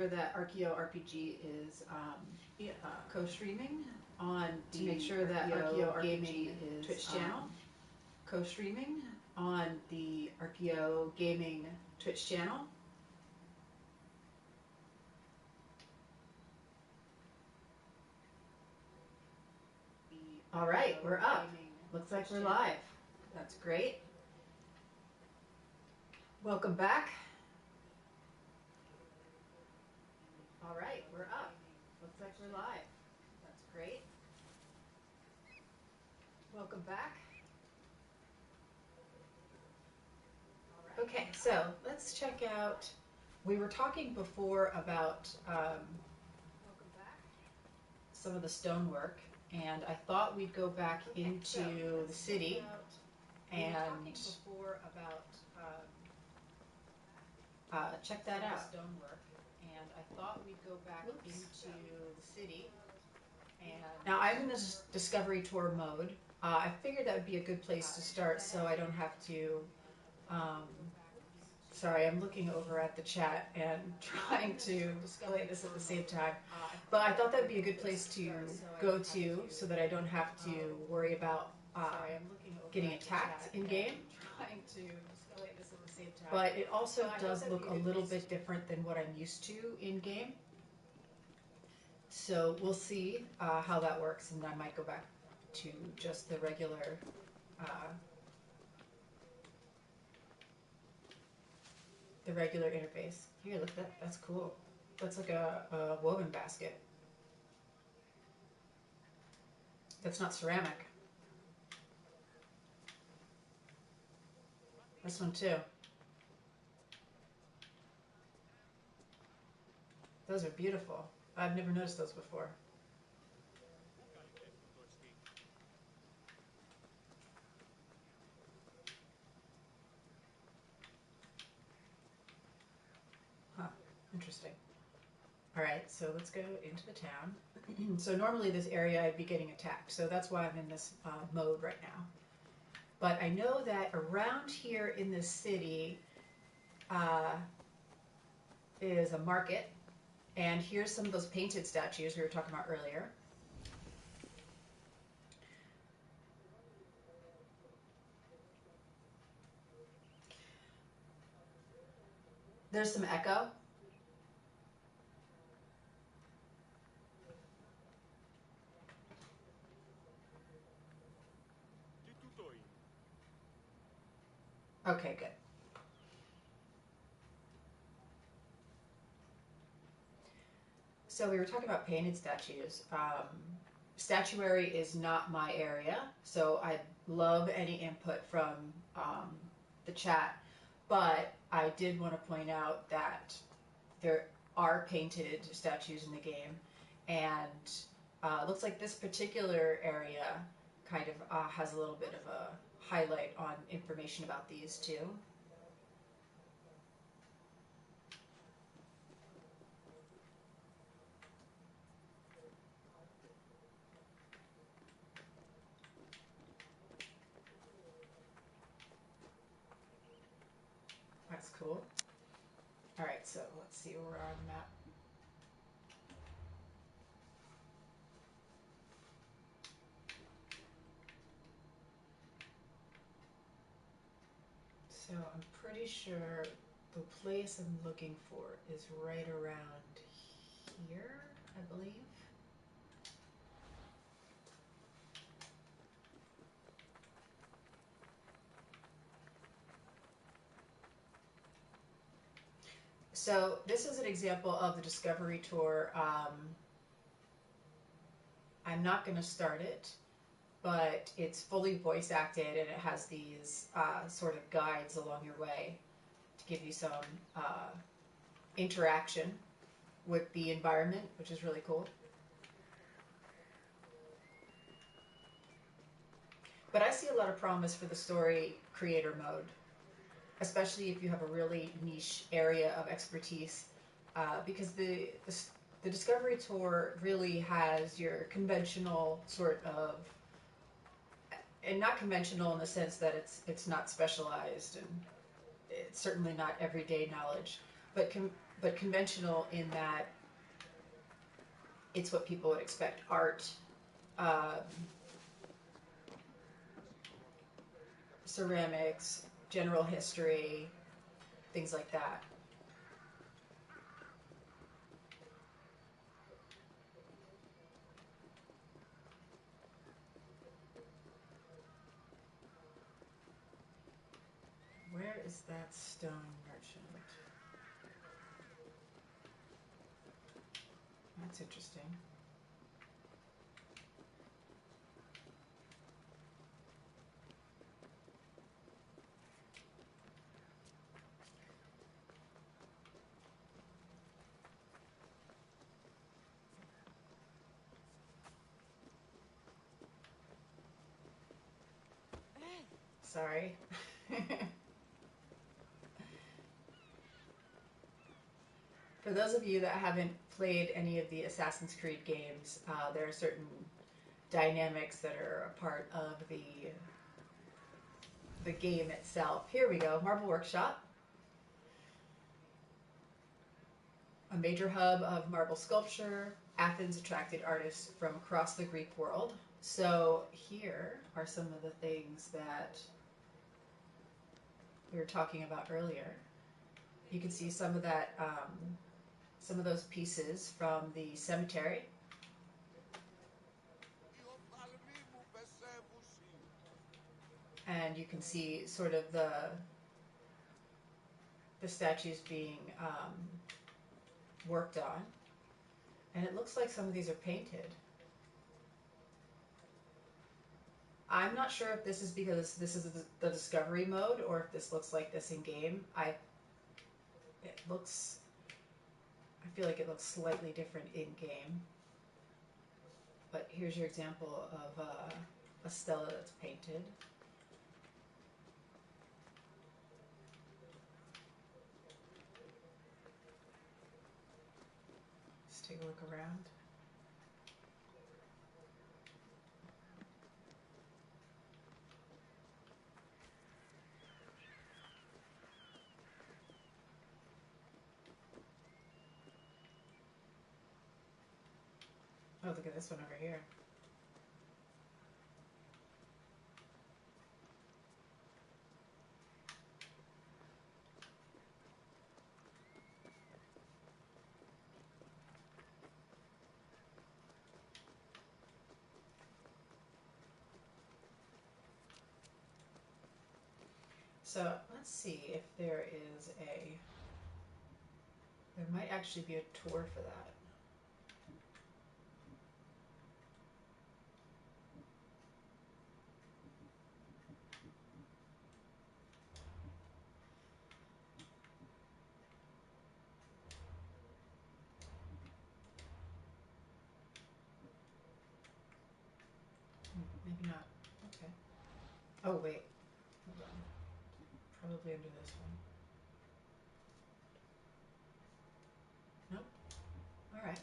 that Archeo RPG is co-streaming on to make sure that Archeo Gaming is Twitch channel co-streaming on the Archeo Gaming Twitch channel. All right, we're up. Looks like we're live. That's great. Welcome back. All right, we're up. Looks like we're live. That's great. Welcome back. Okay, so let's check out. We were talking before about some of the stonework, and I thought we'd go back into the city and check that out. Stonework, and I thought we'd go back into the city. And now I'm in this discovery tour mode. I figured that would be a good place to start, so I don't have to. Sorry, I'm looking over at the chat and trying to display this at the same time. But I thought that would be a good place to go to so that I don't have to worry about getting attacked in game. But it also does look a little bit different than what I'm used to in game. So we'll see how that works, and I might go back to just the regular interface. Here, look, that's cool. That's like a woven basket. That's not ceramic. This one too. Those are beautiful. I've never noticed those before. Huh, interesting. All right, so let's go into the town. So normally this area I'd be getting attacked, so that's why I'm in this mode right now. But I know that around here in this city is a market, and here's some of those painted statues we were talking about earlier. There's some echo. Okay, good. So we were talking about painted statues. Statuary is not my area, so I love any input from the chat, but I did want to point out that there are painted statues in the game, and looks like this particular area kind of has a little bit of a highlight on information about these too. That's cool. All right, so let's see where we're on the map. So I'm pretty sure the place I'm looking for is right around here, I believe. So this is an example of the Discovery Tour. I'm not going to start it, but it's fully voice acted, and it has these sort of guides along your way to give you some interaction with the environment, which is really cool. But I see a lot of promise for the story creator mode, especially if you have a really niche area of expertise, because the Discovery Tour really has your conventional sort of, and not conventional in the sense that it's not specialized, and it's certainly not everyday knowledge, but but conventional in that it's what people would expect: art, um, ceramics, general history, things like that. Where is that stone merchant? That's interesting. Sorry. For those of you that haven't played any of the Assassin's Creed games, there are certain dynamics that are a part of the game itself. Here we go, Marble Workshop, a major hub of marble sculpture. Athens attracted artists from across the Greek world. So here are some of the things that we were talking about earlier. You can see some of that, some of those pieces from the cemetery. And you can see sort of the statues being worked on. And it looks like some of these are painted. I'm not sure if this is because this is the discovery mode or if this looks like this in game. It looks, I feel like it looks slightly different in game. But here's your example of a stela that's painted. Let's take a look around. Oh, look at this one over here. So let's see if there might actually be a tour for that. Maybe not. Okay. Oh, wait. Hold on. Probably under this one. Nope. All right.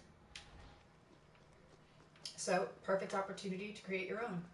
So, perfect opportunity to create your own.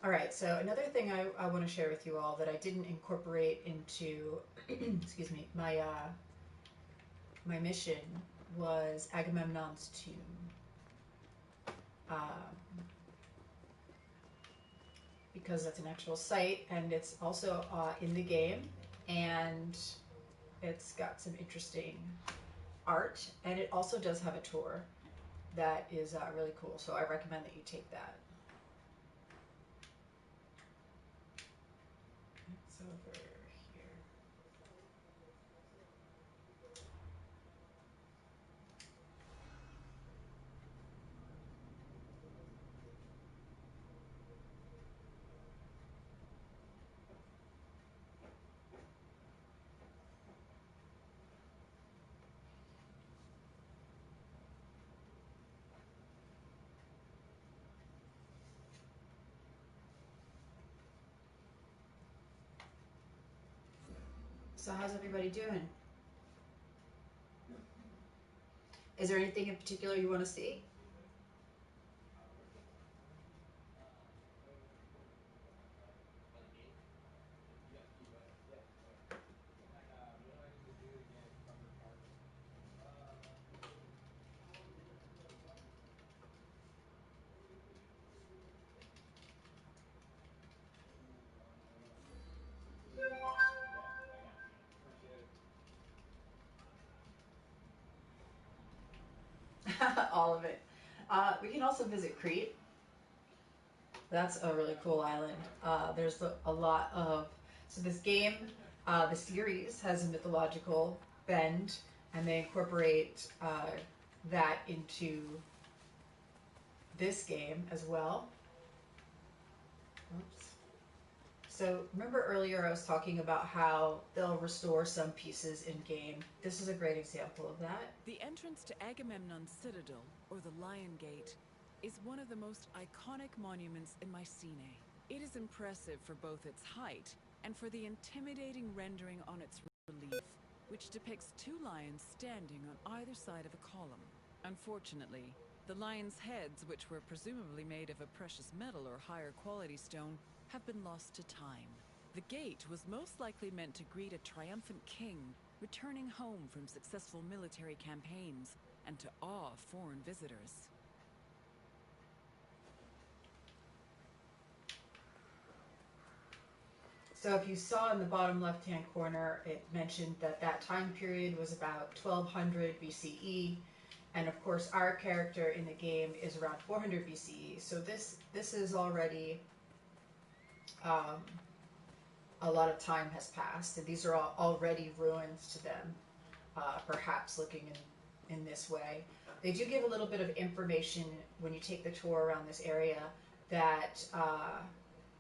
All right, so another thing I want to share with you all that I didn't incorporate into, excuse me, my mission was Agamemnon's tomb. Because that's an actual site and it's also in the game, and it's got some interesting art, and it also does have a tour that is really cool, so I recommend that you take that. It's over here. So how's everybody doing? Is there anything in particular you want to see? All of it. We can also visit Crete. That's a really cool island. There's a lot of so this game, the series has a mythological bend, and they incorporate that into this game as well. Oops. So remember earlier I was talking about how they'll restore some pieces in game. This is a great example of that. The entrance to Agamemnon's Citadel, or the Lion Gate, is one of the most iconic monuments in Mycenae. It is impressive for both its height and for the intimidating rendering on its relief, which depicts two lions standing on either side of a column. Unfortunately, the lions' heads, which were presumably made of a precious metal or higher quality stone, have been lost to time. The gate was most likely meant to greet a triumphant king returning home from successful military campaigns and to awe foreign visitors. So if you saw in the bottom left-hand corner, it mentioned that that time period was about 1200 BCE, and of course our character in the game is around 400 BCE. So this is already um, a lot of time has passed, and these are all already ruins to them. Perhaps looking in this way, they do give a little bit of information when you take the tour around this area that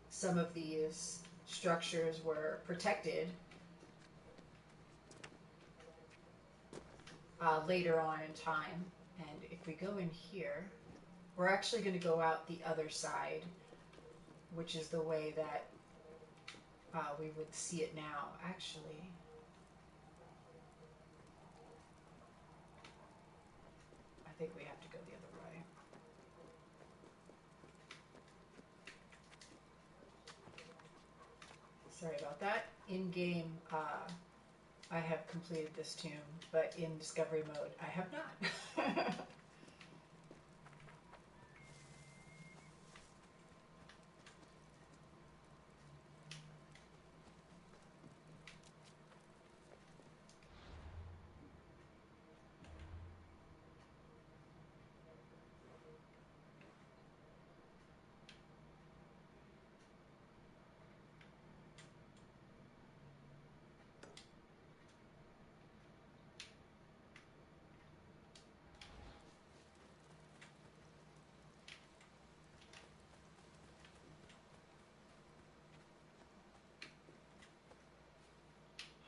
some of these structures were protected later on in time. And if we go in here, we're actually going to go out the other side, which is the way that we would see it now. Actually, I think we have to go the other way. Sorry about that. In game, I have completed this tomb, but in discovery mode, I have not.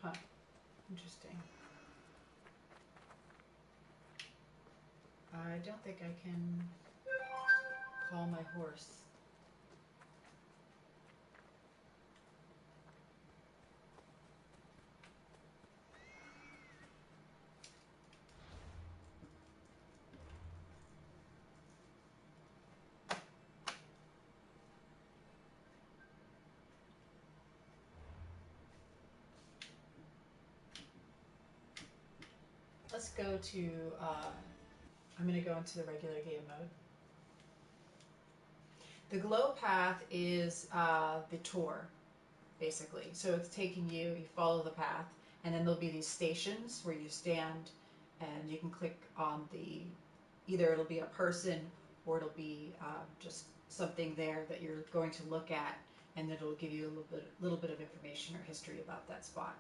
Huh. Interesting. I don't think I can call my horse. Let's go to, I'm going to go into the regular game mode. The glow path is the tour, basically. So it's taking you, you follow the path, and then there'll be these stations where you stand and you can click on the, either it'll be a person or it'll be just something there that you're going to look at, and it'll give you a little bit of information or history about that spot.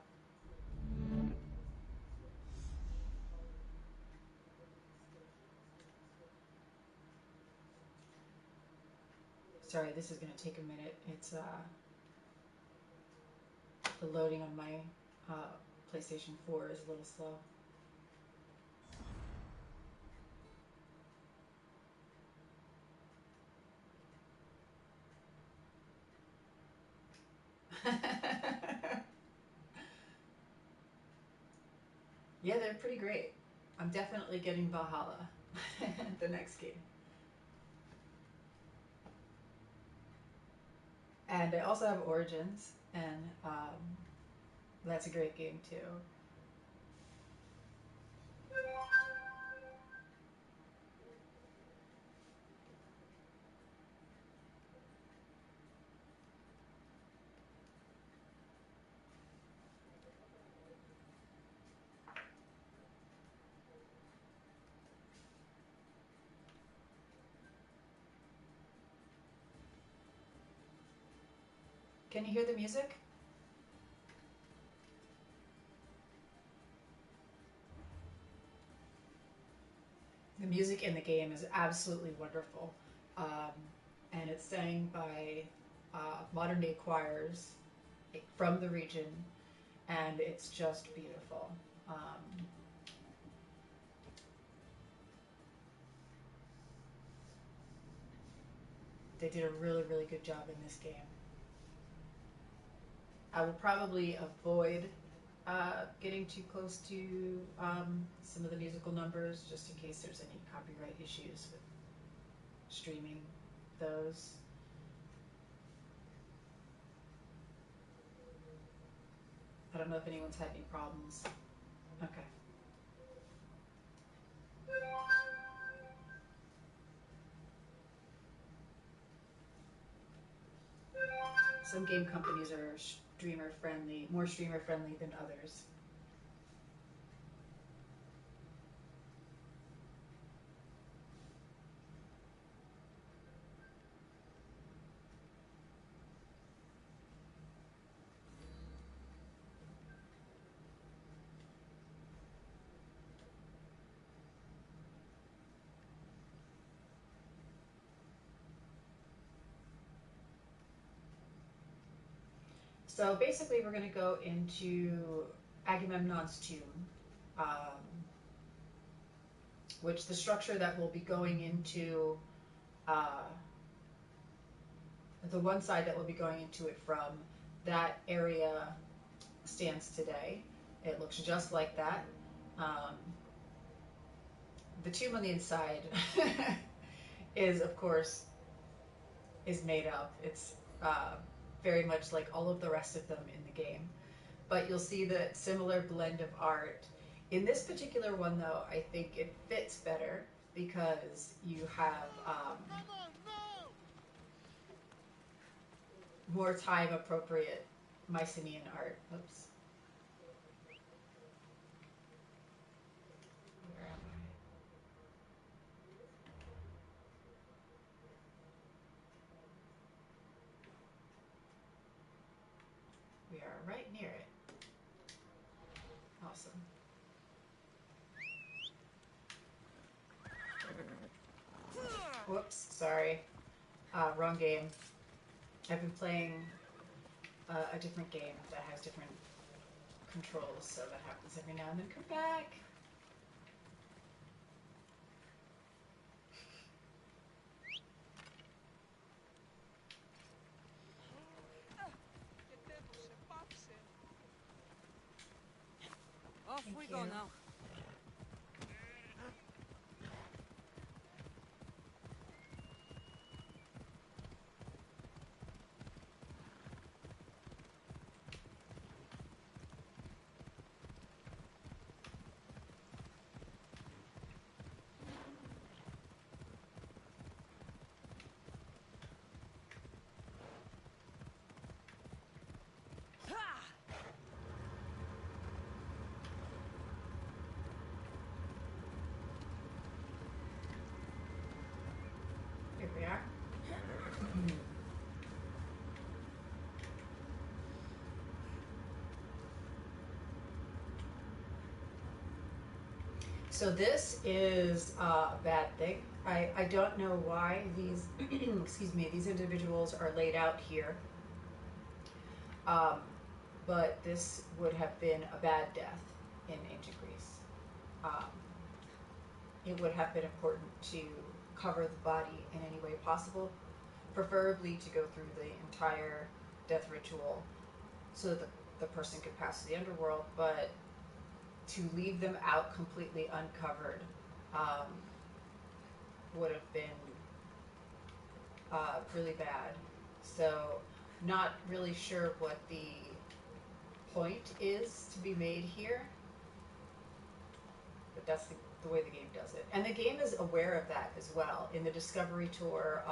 Sorry, this is going to take a minute. It's the loading on my PlayStation 4 is a little slow. Yeah, they're pretty great. I'm definitely getting Valhalla, the next game. And I also have Origins, and that's a great game too. Can you hear the music? The music in the game is absolutely wonderful. Um, and it's sang by modern day choirs from the region, and it's just beautiful. Um, they did a really, really good job in this game. I will probably avoid getting too close to some of the musical numbers just in case there's any copyright issues with streaming those. I don't know if anyone's had any problems. Okay. Some game companies are streamer friendly, more streamer friendly than others. So basically, we're going to go into Agamemnon's tomb, um, which the structure that we'll be going into, uh, the one side that we'll be going into it from, that area stands today. It looks just like that. Um, the tomb on the inside is, of course, is made up. It's very much like all of the rest of them in the game. But you'll see the similar blend of art. In this particular one, though, I think it fits better because you have more time appropriate Mycenaean art. Oops. Where am I? We are right near it. Awesome. Whoops, sorry. Wrong game. I've been playing a different game that has different controls, so that happens every now and then. Come back. Off Thank we you. go now. Here we are. So this is a bad thing. I don't know why these excuse me, these individuals are laid out here. Um, but this would have been a bad death in ancient Greece. Um, it would have been important to cover the body in any way possible, preferably to go through the entire death ritual so that the person could pass to the underworld, but to leave them out completely uncovered um, would have been really bad. So, not really sure what the point is to be made here, but that's the way the game does it. And the game is aware of that as well. In the Discovery Tour,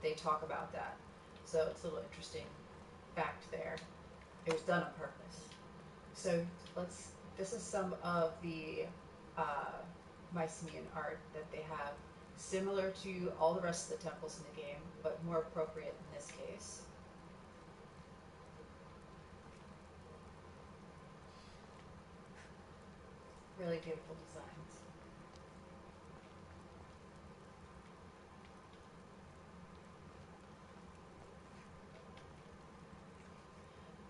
they talk about that. So it's a little interesting fact there. It was done on purpose. So this is some of the uh, Mycenaean art that they have, similar to all the rest of the temples in the game, but more appropriate in this case. Really beautiful designs.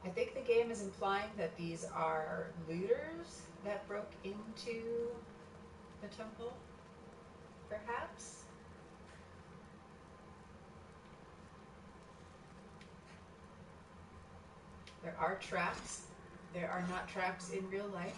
I think the game is implying that these are looters that broke into the temple, perhaps? There are traps. There are not traps in real life.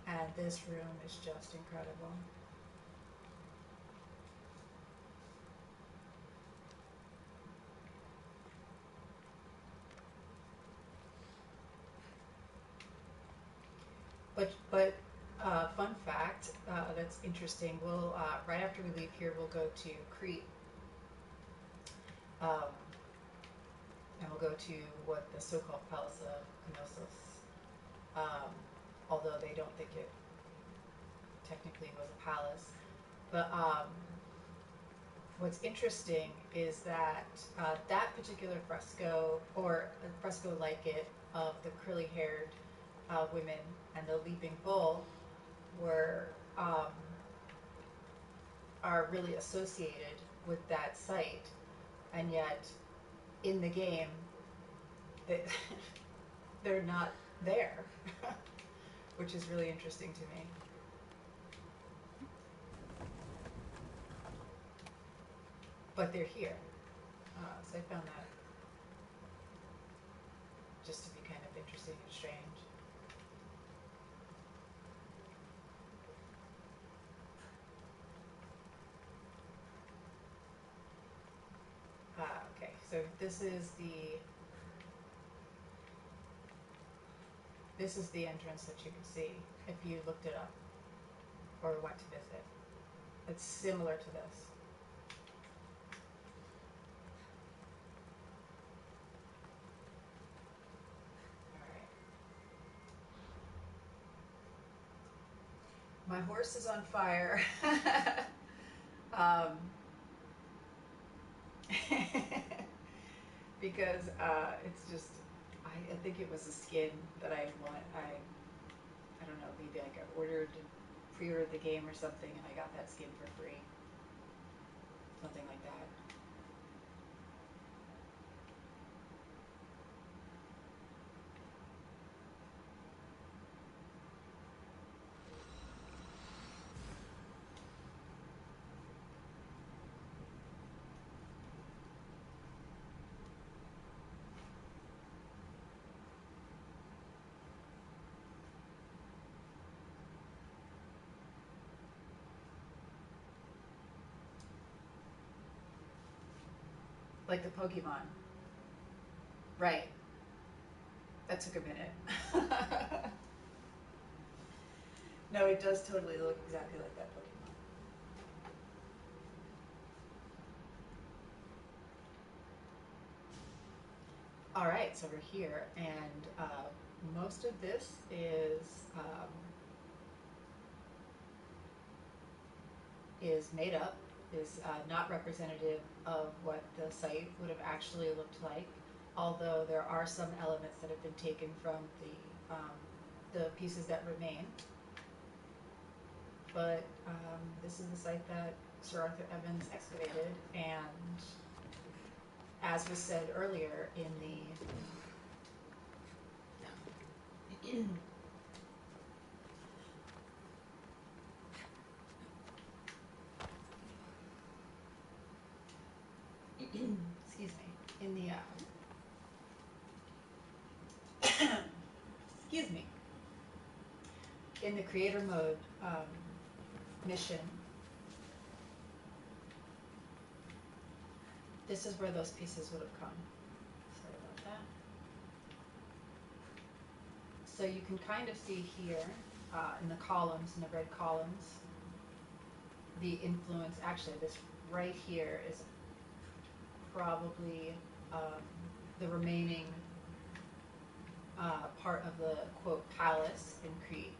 And this room is just incredible. But fun fact that's interesting. We'll right after we leave here, we'll go to Crete, um, and we'll go to what the so-called Palace of Knossos. Although they don't think it technically was a palace, but what's interesting is that that particular fresco, or a fresco like it, of the curly-haired women and the leaping bull, were are really associated with that site, and yet in the game, they, they're not there, which is really interesting to me. But they're here, so I found that just to be kind of interesting and strange. Okay, so this is the entrance that you can see if you looked it up or went to visit. It's similar to this. All right. My horse is on fire. um, because it's just, I think it was the skin that I want. I don't know, maybe I got pre-ordered the game or something, and I got that skin for free. Something like that. Like the Pokemon. Right. That took a minute. No, it does totally look exactly like that Pokemon. All right, so we're here, and most of this is made up, is not representative of what the site would have actually looked like. Although there are some elements that have been taken from the the pieces that remain. But this is the site that Sir Arthur Evans excavated, and as was said earlier in the excuse me, in the excuse me, in the creator mode mission, this is where those pieces would have come. Sorry about that. So you can kind of see here in the columns, in the red columns, the influence. Actually, this right here is probably the remaining part of the, quote, palace in Crete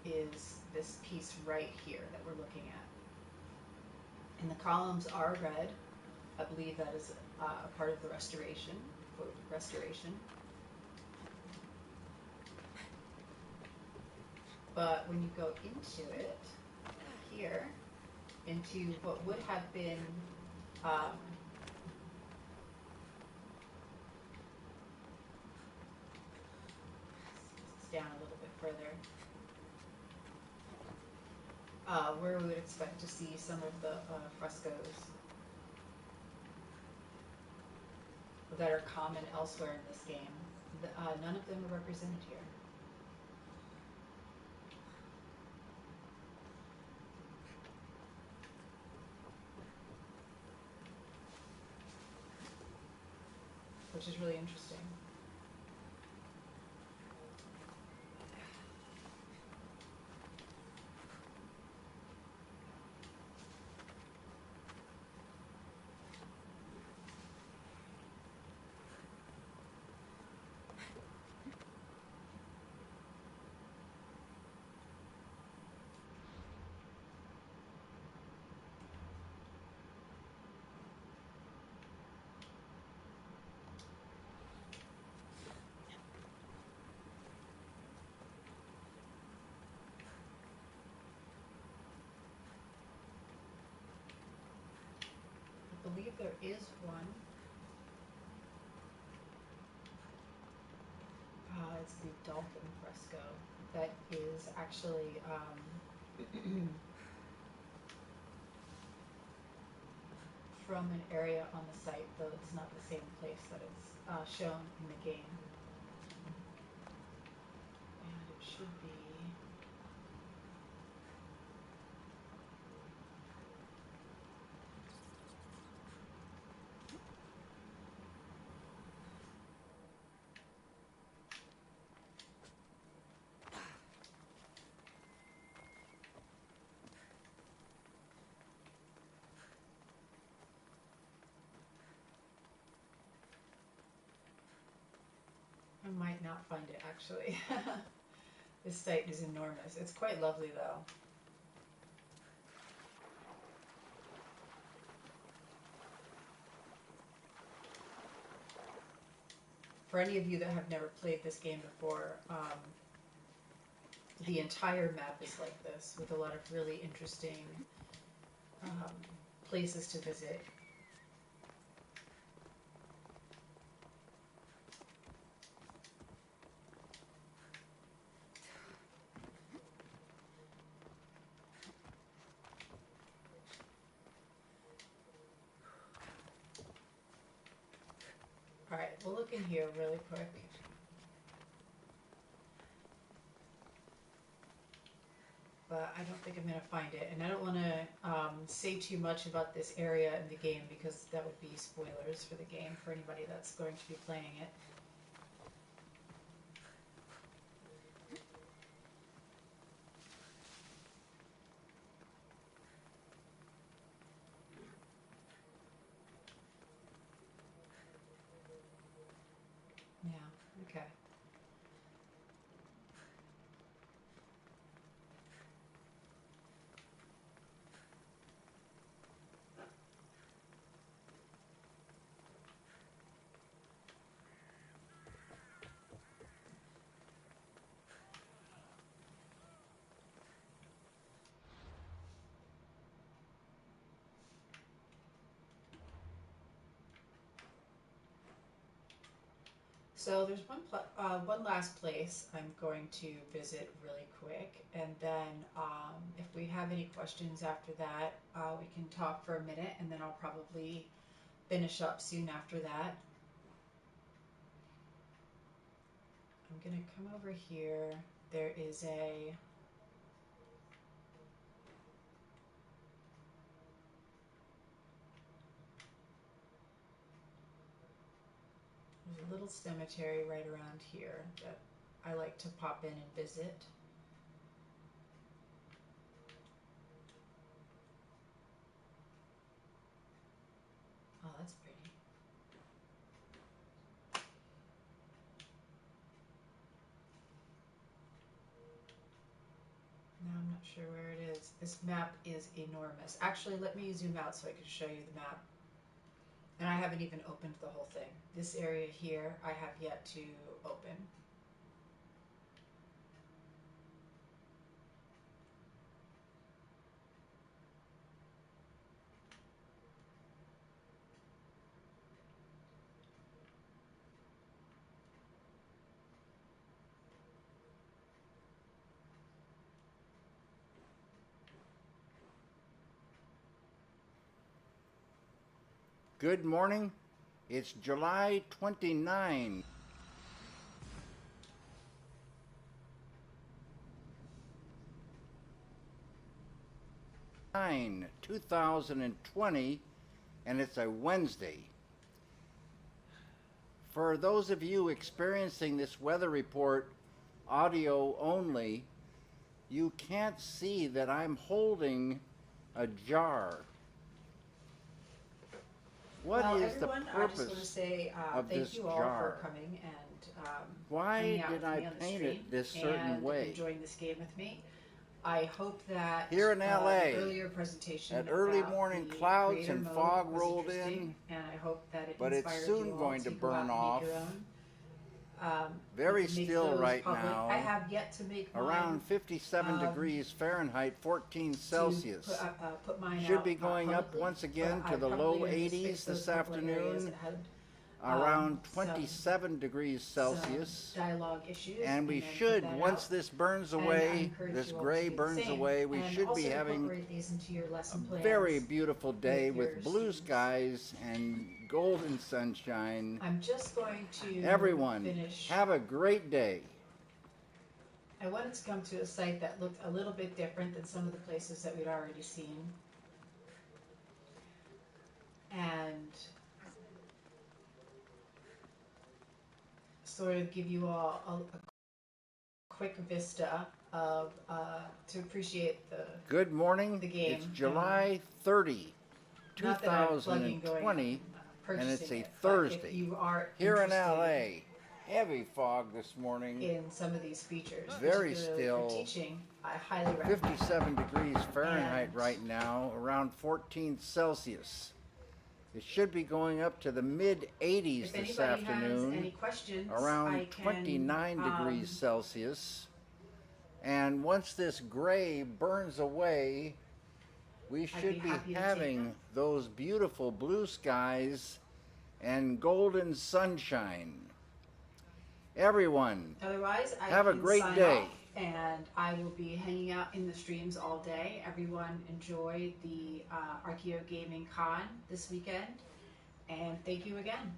is this piece right here that we're looking at. And the columns are red. I believe that is part of the restoration, quote, restoration. But when you go into it, here, into what would have been down a little bit further, where we would expect to see some of the frescoes that are common elsewhere in this game. None of them are represented here. Which is really interesting. I believe there is one. It's the dolphin fresco that is actually from an area on the site, though it's not the same place that it's shown in the game. And it should be... I might not find it, actually. This site is enormous. It's quite lovely, though. For any of you that have never played this game before, the entire map is like this, with a lot of really interesting places to visit. Alright, we'll look in here really quick. But I don't think I'm going to find it. And I don't want to say too much about this area in the game, because that would be spoilers for the game for anybody that's going to be playing it. Yeah, okay. So there's one last place I'm going to visit really quick, and then if we have any questions after that, we can talk for a minute, and then I'll probably finish up soon after that. I'm gonna come over here. There is there's a little cemetery right around here that I like to pop in and visit. Oh, that's pretty. Now I'm not sure where it is. This map is enormous. Actually, let me zoom out so I can show you the map. And I haven't even opened the whole thing. This area here, I have yet to open. Good morning. It's July 29, 2020, and it's a Wednesday. For those of you experiencing this weather report audio only, you can't see that I'm holding a jar. What well, is everyone, the I just want to purpose say of thank this you all jar? for coming and Why hanging out did with I me on the paint stream it this certain and way? enjoying this game with me. I hope that Here in the LA, earlier presentation at early about morning the clouds creator and mode fog was rolled interesting, in, and I hope that it but it's inspired soon you all going to to go out burn and off. make your own. Very You can make still those right public. now. I have yet to make mine. Around 57 degrees Fahrenheit, 14 To Celsius. put mine Should out be going up publicly, once again but to I'm the probably low gonna just 80s fix those this couple of areas afternoon. that had Around some 27 degrees Celsius. dialogue issues, And we then put should, that once out. this burns And I away, encourage this you all to gray do the burns same, away, we and should also be having incorporate these into your a lesson plans. very beautiful day with your blue students. skies and golden sunshine. I'm just going to Everyone, finish. have a great day. I wanted to come to a site that looked a little bit different than some of the places that we'd already seen. And sort of give you all a quick vista of to appreciate Good morning. the game. It's July 30, Not that I'm plugging going 2020, and it's purchasing a it, but Thursday. if you are Here in interested LA, heavy fog this morning. in some of these features, Very particularly still. for teaching, I highly recommend. 57 degrees Fahrenheit And right now, around 14 Celsius. It should be going up to the mid 80s If this anybody has afternoon, any questions, around I can, 29 degrees Celsius. And once this gray burns away, we should be happy to having those beautiful blue skies and golden sunshine. Everyone, Otherwise, I have a can great sign day. off, and I will be hanging out in the streams all day. Everyone enjoy the Archeo Gaming Con this weekend, and thank you again.